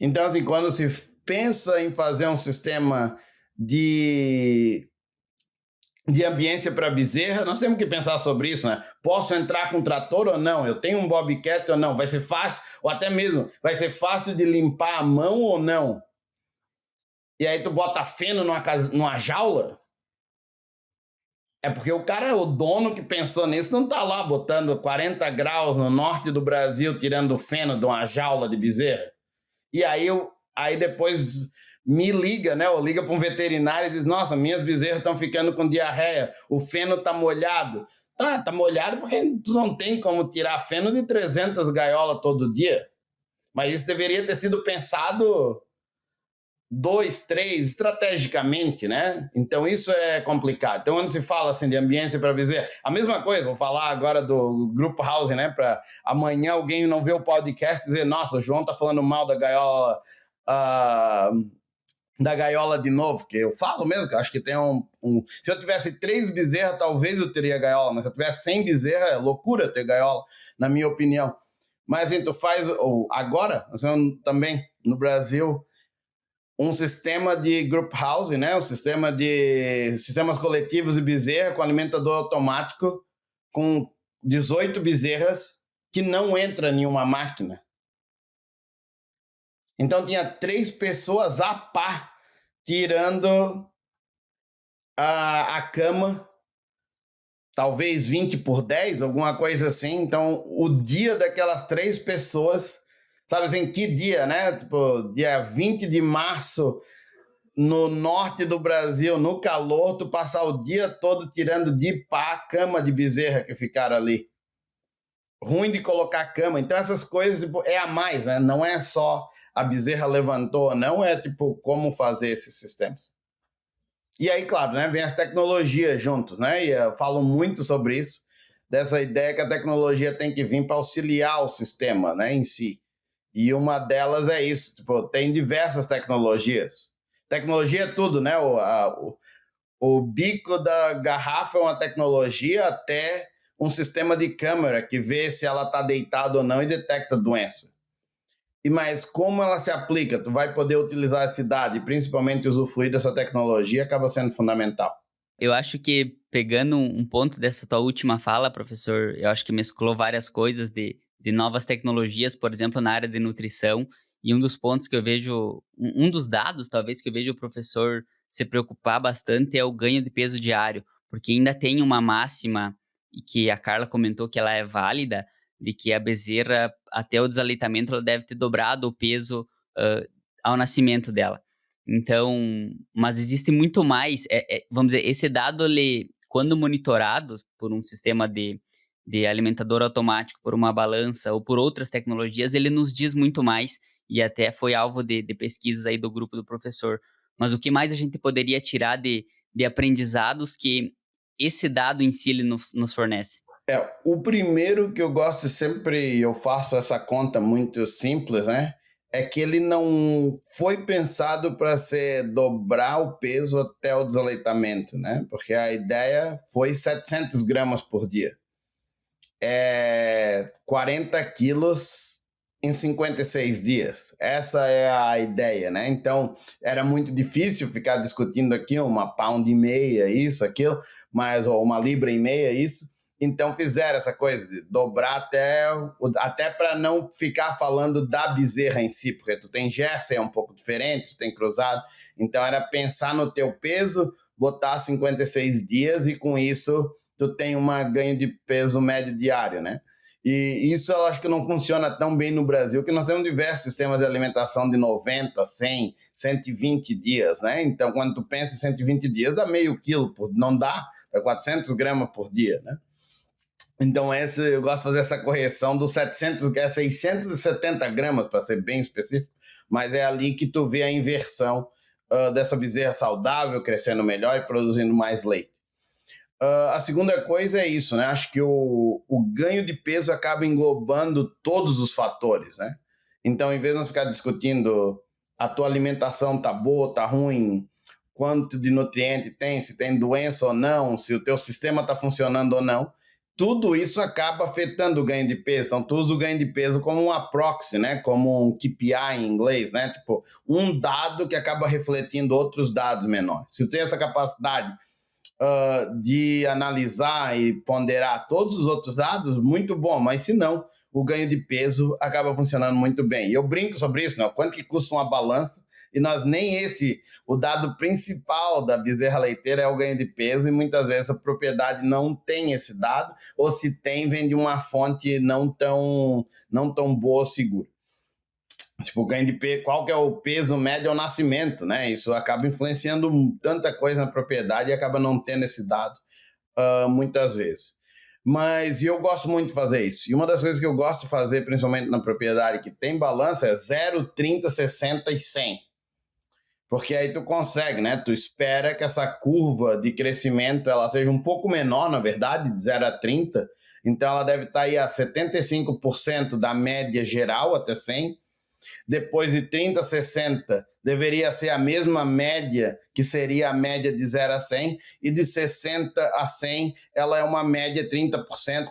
Então, assim, quando se pensa em fazer um sistema de ambiência para bezerra, nós temos que pensar sobre isso, né? Posso entrar com trator ou não? Eu tenho um bobcat ou não? Vai ser fácil, ou até mesmo, vai ser fácil de limpar a mão ou não? E aí tu bota feno numa jaula? É porque o dono que pensou nisso, não tá lá botando 40 graus no norte do Brasil, tirando o feno de uma jaula de bezerra. E aí depois me liga, né? Ou liga para um veterinário e diz: nossa, minhas bezerras estão ficando com diarreia, o feno tá molhado. Tá molhado porque tu não tem como tirar feno de 300 gaiolas todo dia. Mas isso deveria ter sido pensado 2, 3, estrategicamente, né? Então isso é complicado. Então quando se fala assim de ambiência para bezerra, a mesma coisa, vou falar agora do Group Housing, né? Para amanhã alguém não ver o podcast e dizer: nossa, o João tá falando mal da gaiola, da gaiola de novo, que eu falo mesmo, que eu acho que tem se eu tivesse 3 bezerras, talvez eu teria gaiola, mas se eu tivesse 100 bezerras, é loucura ter gaiola, na minha opinião. Mas então faz, agora, assim, também no Brasil, um sistema de group housing, né? Um sistema de sistemas coletivos de bezerra com alimentador automático com 18 bezerras que não entra em uma máquina. Então tinha 3 pessoas a pá tirando a cama, talvez 20 por 10, alguma coisa assim. Então o dia daquelas 3 pessoas, sabe assim, que dia, né? Tipo, dia 20 de março, no norte do Brasil, no calor, tu passar o dia todo tirando de pá a cama de bezerra que ficaram ali. Ruim de colocar cama. Então essas coisas, tipo, é a mais, né? Não é só a bezerra levantou ou não, é tipo como fazer esses sistemas. E aí, claro, né, vem as tecnologias juntos, né? E eu falo muito sobre isso, dessa ideia que a tecnologia tem que vir para auxiliar o sistema, né, em si. E uma delas é isso, tipo, tem diversas tecnologias. Tecnologia é tudo, né? O bico da garrafa é uma tecnologia, até um sistema de câmera que vê se ela está deitada ou não e detecta doença. Mas como ela se aplica, tu vai poder utilizar a cidade, principalmente usufruir dessa tecnologia, acaba sendo fundamental. Eu acho que, pegando um ponto dessa tua última fala, professor, eu acho que mesclou várias coisas de novas tecnologias, por exemplo, na área de nutrição, e um dos pontos que eu vejo, um dos dados, talvez, que eu vejo o professor se preocupar bastante é o ganho de peso diário, porque ainda tem uma máxima, e que a Carla comentou que ela é válida, de que a bezerra, até o desaleitamento, ela deve ter dobrado o peso ao nascimento dela. Então, mas existe muito mais, vamos dizer, esse dado, ele, quando monitorado por um sistema de alimentador automático, por uma balança ou por outras tecnologias, ele nos diz muito mais, e até foi alvo de pesquisas aí do grupo do professor. Mas o que mais a gente poderia tirar de aprendizados que esse dado em si ele nos fornece? O primeiro que eu gosto sempre, eu faço essa conta muito simples, né? É que ele não foi pensado para ser dobrar o peso até o desaleitamento, né? Porque a ideia foi 700 gramas por dia. 40 quilos em 56 dias. Essa é a ideia, né? Então, era muito difícil ficar discutindo aqui uma pound e meia, isso, aquilo, ou uma libra e meia, isso. Então fizeram essa coisa de dobrar até para não ficar falando da bezerra em si, porque tu tem Jersey, é um pouco diferente, tu tem cruzado. Então era pensar no teu peso, botar 56 dias e com isso tu tem um ganho de peso médio diário, né? E isso eu acho que não funciona tão bem no Brasil, que nós temos diversos sistemas de alimentação de 90, 100, 120 dias, né? Então, quando tu pensa em 120 dias, dá meio quilo, não dá 400 gramas por dia, né? Então, eu gosto de fazer essa correção dos 700, 670 gramas, para ser bem específico, mas é ali que tu vê a inversão dessa bezerra saudável, crescendo melhor e produzindo mais leite. A segunda coisa é isso, né? Acho que o ganho de peso acaba englobando todos os fatores, né? Então, em vez de nós ficar discutindo a tua alimentação tá boa, tá ruim, quanto de nutriente tem, se tem doença ou não, se o teu sistema está funcionando ou não, tudo isso acaba afetando o ganho de peso. Então, tu usa o ganho de peso como uma proxy, né? Como um KPI em inglês, né? Tipo, um dado que acaba refletindo outros dados menores. Se tu tem essa capacidade de analisar e ponderar todos os outros dados, muito bom, mas se não, o ganho de peso acaba funcionando muito bem. E eu brinco sobre isso, né? Quanto que custa uma balança, e nós nem o dado principal da bezerra leiteira é o ganho de peso, e muitas vezes a propriedade não tem esse dado, ou se tem, vem de uma fonte não tão boa ou segura. Tipo, ganho de peso, qual que é o peso médio ao nascimento, né? Isso acaba influenciando tanta coisa na propriedade e acaba não tendo esse dado muitas vezes. Mas eu gosto muito de fazer isso. E uma das coisas que eu gosto de fazer, principalmente na propriedade que tem balança, é 0, 30, 60 e 100. Porque aí tu consegue, né? Tu espera que essa curva de crescimento ela seja um pouco menor, na verdade, de 0 a 30. Então ela deve estar aí a 75% da média geral até 100. Depois de 30 a 60, deveria ser a mesma média, que seria a média de 0 a 100, e de 60 a 100, ela é uma média 30%,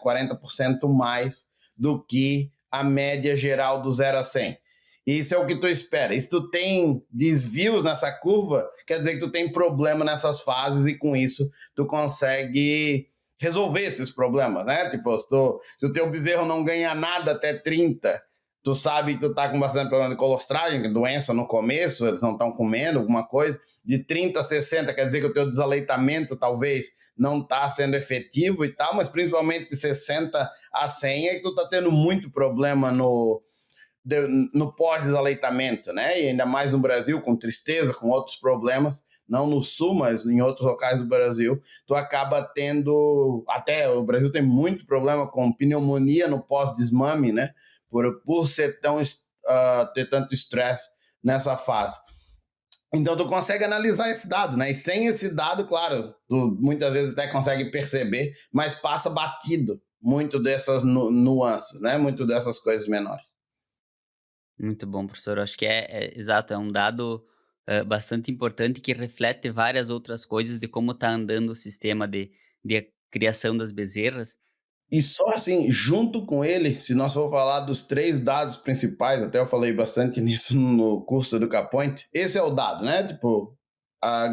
40% mais do que a média geral do 0 a 100. Isso é o que tu espera. E se tu tem desvios nessa curva, quer dizer que tu tem problema nessas fases e com isso tu consegue resolver esses problemas, né? Tipo, se o teu bezerro não ganha nada até 30, tu sabe que tu tá com bastante problema de colostragem, doença no começo, eles não estão comendo alguma coisa. De 30 a 60 quer dizer que o teu desaleitamento talvez não está sendo efetivo e tal, mas principalmente de 60 a 100 é que tu tá tendo muito problema no pós-desaleitamento, né? E ainda mais no Brasil, com tristeza, com outros problemas, não no sul, mas em outros locais do Brasil, tu acaba tendo, até o Brasil tem muito problema com pneumonia no pós-desmame, né? Por ser ter tanto estresse nessa fase. Então tu consegue analisar esse dado, né? E sem esse dado, claro, tu muitas vezes até consegue perceber, mas passa batido muito dessas nuances, né? Muito dessas coisas menores. Muito bom, professor. Acho que exato, é um dado, bastante importante que reflete várias outras coisas de como está andando o sistema de criação das bezerras. E só assim, junto com ele, se nós for falar dos 3 dados principais, até eu falei bastante nisso no curso do Capoint, esse é o dado, né? Tipo,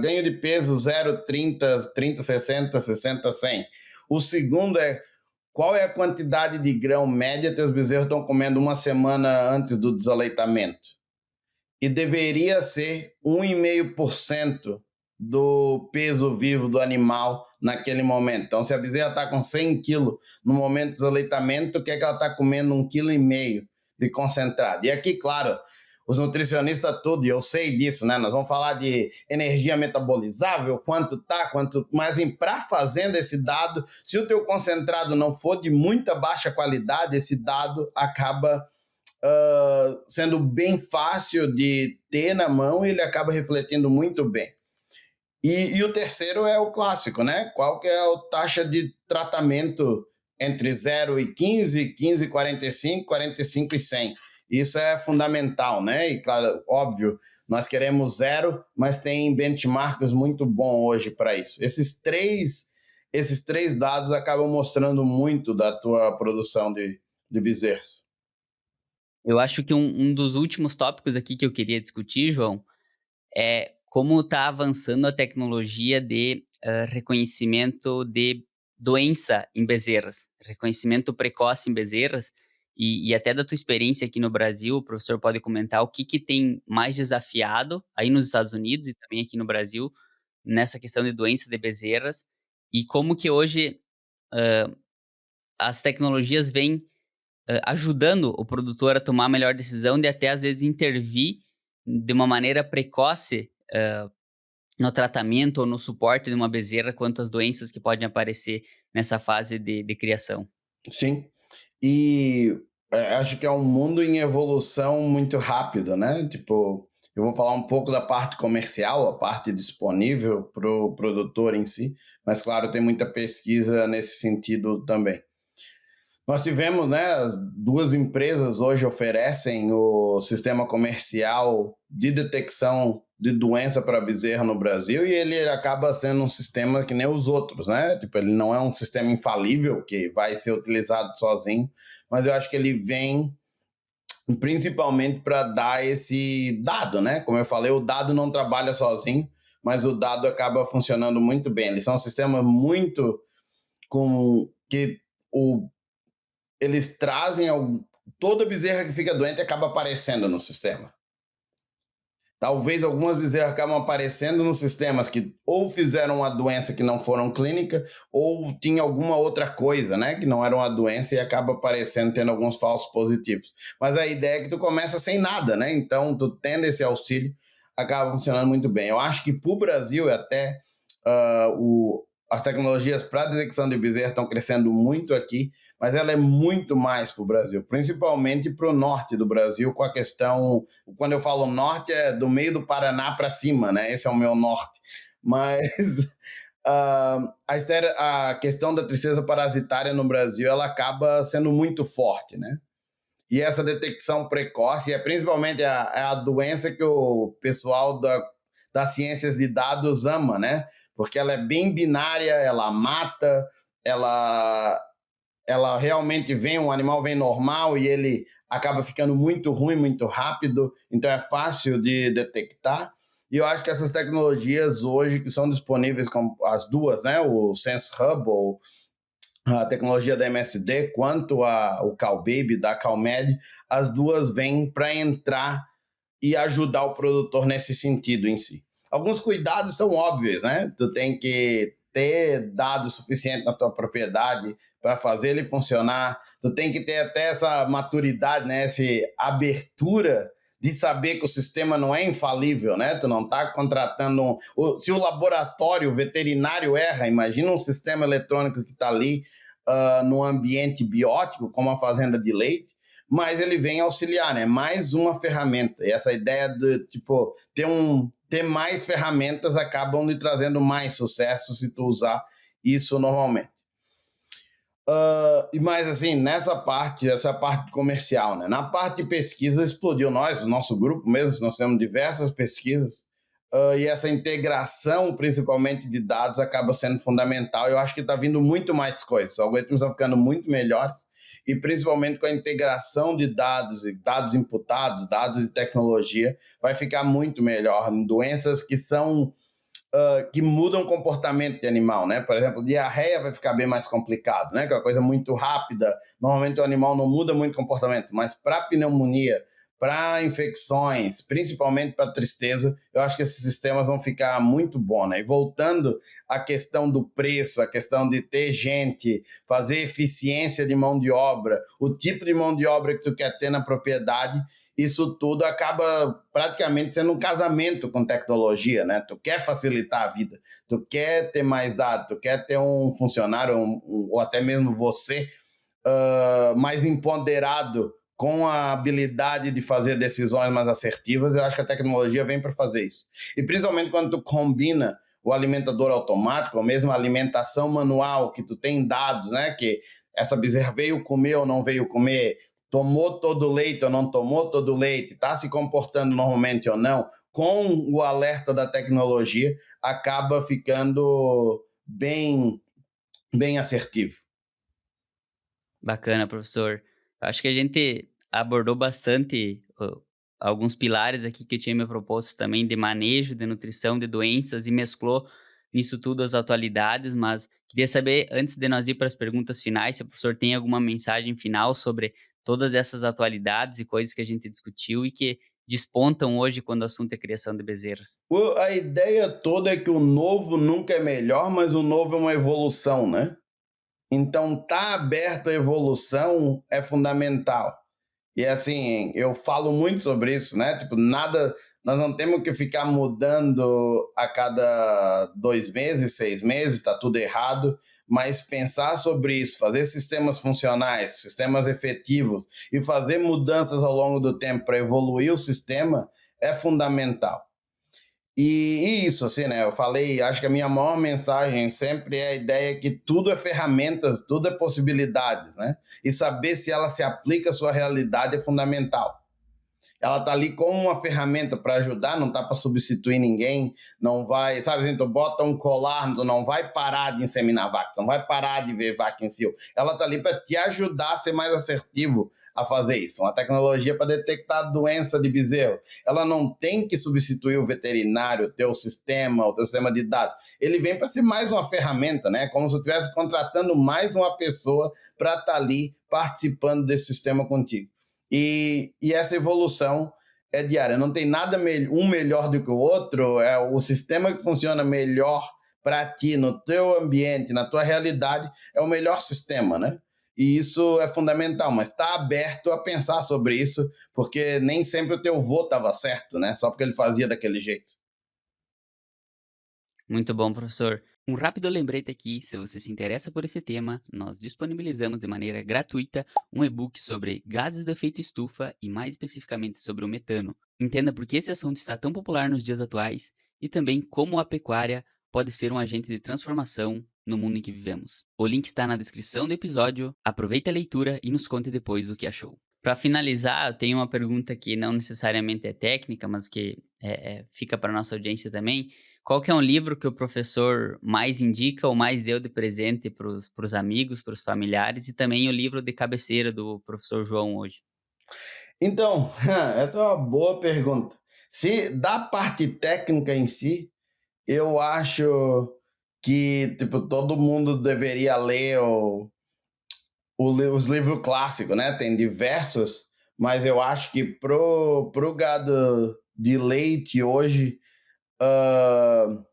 ganho de peso 0, 30, 30, 60, 60, 100. O segundo é qual é a quantidade de grão média que teus bezerros estão comendo uma semana antes do desaleitamento. E deveria ser 1,5% do peso vivo do animal naquele momento. Então, se a bezerra está com 100 quilos no momento do desaleitamento, o que é que ela está comendo? 1,5 kg de concentrado. E aqui, claro, os nutricionistas tudo, e eu sei disso, né? Nós vamos falar de energia metabolizável, mas para fazendo esse dado, se o teu concentrado não for de muita baixa qualidade, esse dado acaba sendo bem fácil de ter na mão e ele acaba refletindo muito bem. E o terceiro é o clássico, né? Qual que é a taxa de tratamento entre 0 e 15, 15 e 45, 45 e 100? Isso é fundamental, né? E claro, óbvio, nós queremos 0, mas tem benchmarks muito bons hoje para isso. Esses três dados acabam mostrando muito da tua produção de bezerros. Eu acho que um dos últimos tópicos aqui que eu queria discutir, João, é como está avançando a tecnologia de reconhecimento de doença em bezerras, reconhecimento precoce em bezerras, e até da tua experiência aqui no Brasil, o professor pode comentar o que tem mais desafiado aí nos Estados Unidos e também aqui no Brasil, nessa questão de doença de bezerras, e como que hoje as tecnologias vêm ajudando o produtor a tomar a melhor decisão de até às vezes intervir de uma maneira precoce no tratamento ou no suporte de uma bezerra quanto às doenças que podem aparecer nessa fase de criação. Sim, e acho que é um mundo em evolução muito rápida, né? Tipo, eu vou falar um pouco da parte comercial, a parte disponível para o produtor em si, mas claro, tem muita pesquisa nesse sentido também. Nós tivemos, né, as 2 empresas hoje oferecem o sistema comercial de detecção de doença para bezerra no Brasil e ele acaba sendo um sistema que nem os outros, né? Tipo, ele não é um sistema infalível que vai ser utilizado sozinho, mas eu acho que ele vem principalmente para dar esse dado, né? Como eu falei, o dado não trabalha sozinho, mas o dado acaba funcionando muito bem. Eles são um sistema muito com que o eles trazem toda bezerra que fica doente acaba aparecendo no sistema. Talvez algumas bezerras acabam aparecendo nos sistemas que ou fizeram uma doença que não foram clínica ou tinha alguma outra coisa, né, que não era uma doença e acaba aparecendo, tendo alguns falsos positivos. Mas a ideia é que tu começa sem nada, né? Então, tu tendo esse auxílio, acaba funcionando muito bem. Eu acho que para o Brasil, até as tecnologias para detecção de bezerra estão crescendo muito aqui, mas ela é muito mais para o Brasil, principalmente para o norte do Brasil, com a questão, quando eu falo norte, é do meio do Paraná para cima, né? Esse é o meu norte. Mas a questão da tristeza parasitária no Brasil, ela acaba sendo muito forte, né? E essa detecção precoce é principalmente a doença que o pessoal das ciências de dados ama, né? Porque ela é bem binária, ela mata, ela realmente um animal vem normal e ele acaba ficando muito ruim, muito rápido, então é fácil de detectar. E eu acho que essas tecnologias hoje que são disponíveis, como as duas, né? O Sense Hub, ou a tecnologia da MSD, quanto o CalBaby da CalMed, as duas vêm para entrar e ajudar o produtor nesse sentido em si. Alguns cuidados são óbvios, né? Tu tem que ter dados suficientes na tua propriedade para fazer ele funcionar. Tu tem que ter até essa maturidade, né? Essa abertura de saber que o sistema não é infalível, né? Tu não está contratando... Se o laboratório veterinário erra, imagina um sistema eletrônico que está ali num ambiente biótico, como a fazenda de leite, mas ele vem auxiliar, né? Mais uma ferramenta. E essa ideia de, tipo, ter mais ferramentas acabam lhe trazendo mais sucesso se tu usar isso normalmente. Mas assim, essa parte comercial, né? Na parte de pesquisa explodiu nosso grupo mesmo, nós temos diversas pesquisas, e essa integração, principalmente de dados, acaba sendo fundamental. Eu acho que está vindo muito mais coisas, os algoritmos estão ficando muito melhores, e principalmente com a integração de dados, dados imputados, dados de tecnologia, vai ficar muito melhor em doenças que são... que mudam o comportamento de animal, né? Por exemplo, diarreia vai ficar bem mais complicado, né? Que é uma coisa muito rápida. Normalmente o animal não muda muito o comportamento, mas para pneumonia, para infecções, principalmente para tristeza, eu acho que esses sistemas vão ficar muito bons, né? E voltando à questão do preço, a questão de ter gente, fazer eficiência de mão de obra, o tipo de mão de obra que tu quer ter na propriedade, isso tudo acaba praticamente sendo um casamento com tecnologia, né? Tu quer facilitar a vida, tu quer ter mais dados, tu quer ter um funcionário ou até mesmo você mais empoderado com a habilidade de fazer decisões mais assertivas. Eu acho que a tecnologia vem para fazer isso. E principalmente quando tu combina o alimentador automático, ou mesmo a alimentação manual, que tu tem dados, né? Que essa bezerra veio comer ou não veio comer, tomou todo o leite ou não tomou todo o leite, está se comportando normalmente ou não, com o alerta da tecnologia, acaba ficando bem, bem assertivo. Bacana, professor. Acho que a gente abordou bastante alguns pilares aqui que eu tinha me proposto também de manejo, de nutrição, de doenças e mesclou nisso tudo as atualidades, mas queria saber, antes de nós ir para as perguntas finais, se o professor tem alguma mensagem final sobre todas essas atualidades e coisas que a gente discutiu e que despontam hoje quando o assunto é criação de bezerras. A ideia toda é que o novo nunca é melhor, mas o novo é uma evolução, né? Então, tá aberto à evolução é fundamental. E assim, eu falo muito sobre isso, né? Tipo, nada, nós não temos que ficar mudando a cada 2 meses, 6 meses, tá tudo errado, mas pensar sobre isso, fazer sistemas funcionais, sistemas efetivos e fazer mudanças ao longo do tempo para evoluir o sistema é fundamental. E isso, assim, né? Eu falei, acho que a minha maior mensagem sempre é a ideia que tudo é ferramentas, tudo é possibilidades, né? E saber se ela se aplica à sua realidade é fundamental. Ela está ali como uma ferramenta para ajudar, não está para substituir ninguém, não vai, sabe assim, tu bota um colar, tu não vai parar de inseminar vaca, tu não vai parar de ver vaca em cio. Ela está ali para te ajudar a ser mais assertivo a fazer isso. Uma tecnologia para detectar a doença de bezerro. Ela não tem que substituir o veterinário, o teu sistema de dados. Ele vem para ser mais uma ferramenta, né? Como se eu estivesse contratando mais uma pessoa para estar ali participando desse sistema contigo. E essa evolução é diária, não tem nada um melhor do que o outro, é o sistema que funciona melhor para ti, no teu ambiente, na tua realidade, é o melhor sistema, né? E isso é fundamental, mas está aberto a pensar sobre isso, porque nem sempre o teu avô estava certo, né? Só porque ele fazia daquele jeito. Muito bom, professor. Um rápido lembrete aqui, se você se interessa por esse tema, nós disponibilizamos de maneira gratuita um e-book sobre gases do efeito estufa e mais especificamente sobre o metano. Entenda por que esse assunto está tão popular nos dias atuais e também como a pecuária pode ser um agente de transformação no mundo em que vivemos. O link está na descrição do episódio, aproveite a leitura e nos conte depois o que achou. Para finalizar, eu tenho uma pergunta que não necessariamente é técnica, mas que fica para nossa audiência também. Qual que é um livro que o professor mais indica ou mais deu de presente para os amigos, para os familiares, e também o livro de cabeceira do professor João hoje? Então, essa é uma boa pergunta. Se da parte técnica em si, eu acho que tipo todo mundo deveria ler os livros clássicos, né? Tem diversos, mas eu acho que pro gado de leite hoje, uh,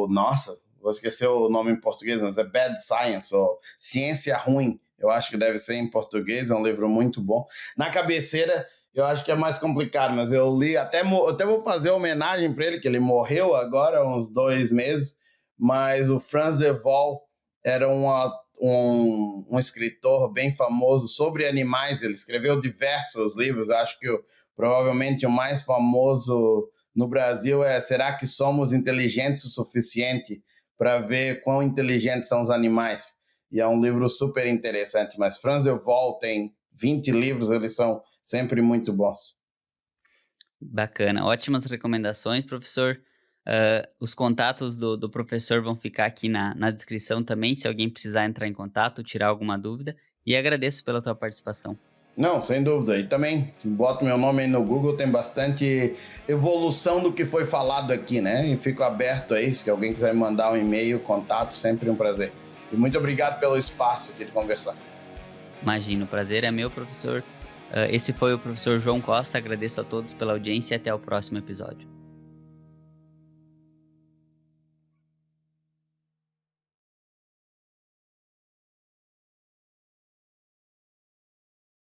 nossa, vou esquecer o nome em português, mas é Bad Science, ou Ciência Ruim, eu acho que deve ser em português, é um livro muito bom. Na cabeceira, eu acho que é mais complicado, mas eu li, até vou fazer homenagem para ele, que ele morreu agora, há uns 2 meses, mas o Franz de Waal era um escritor bem famoso sobre animais, ele escreveu diversos livros, acho que provavelmente o mais famoso no Brasil é Será que somos inteligentes o suficiente para ver quão inteligentes são os animais? E é um livro super interessante, mas Franz de Waal tem 20 livros, eles são sempre muito bons. Bacana, ótimas recomendações, professor. Os contatos do professor vão ficar aqui na descrição também, se alguém precisar entrar em contato, tirar alguma dúvida. E agradeço pela tua participação. Não, sem dúvida. E também boto meu nome aí no Google, tem bastante evolução do que foi falado aqui, né? E fico aberto aí, se alguém quiser mandar um e-mail, contato, sempre um prazer. E muito obrigado pelo espaço aqui de conversar. Imagino, o prazer é meu, professor. Esse foi o professor João Costa, agradeço a todos pela audiência e até o próximo episódio.